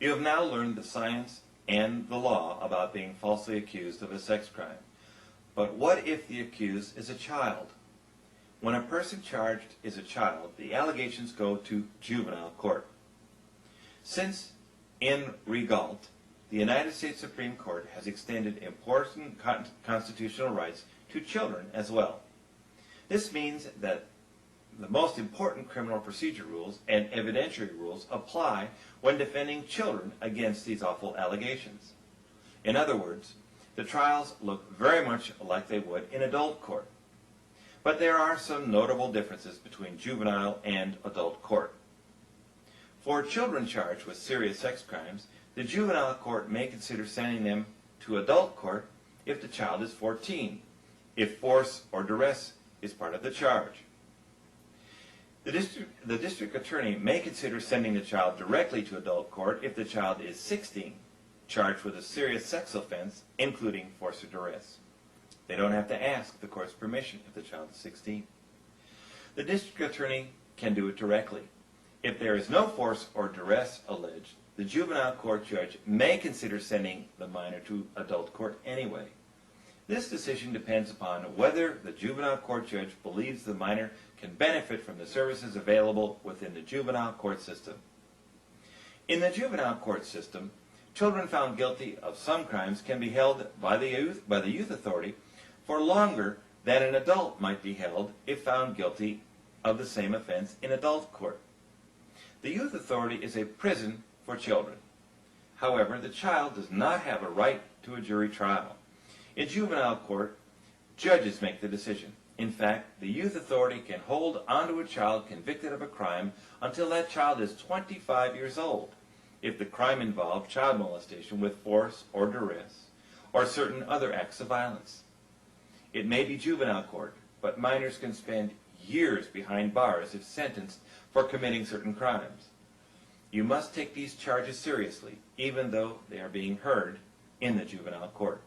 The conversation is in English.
You have now learned the science and the law about being falsely accused of a sex crime. But what if the accused is a child? When a person charged is a child, the allegations go to juvenile court. Since in Regalt, the United States Supreme Court has extended important constitutional rights to children as well. This means that the most important criminal procedure rules and evidentiary rules apply when defending children against these awful allegations. In other words, the trials look very much like they would in adult court. But there are some notable differences between juvenile and adult court. For children charged with serious sex crimes, the juvenile court may consider sending them to adult court if the child is 14, if force or duress is part of the charge. The district attorney may consider sending the child directly to adult court if the child is 16, charged with a serious sex offense, including force or duress. They don't have to ask the court's permission if the child is 16. The district attorney can do it directly. If there is no force or duress alleged, the juvenile court judge may consider sending the minor to adult court anyway. This decision depends upon whether the juvenile court judge believes the minor can benefit from the services available within the juvenile court system. In the juvenile court system, children found guilty of some crimes can be held by the youth authority for longer than an adult might be held if found guilty of the same offense in adult court. The youth authority is a prison for children. However, the child does not have a right to a jury trial. In juvenile court, judges make the decision. In fact, the youth authority can hold onto a child convicted of a crime until that child is 25 years old, if the crime involved child molestation with force or duress, or certain other acts of violence. It may be juvenile court, but minors can spend years behind bars if sentenced for committing certain crimes. You must take these charges seriously, even though they are being heard in the juvenile court.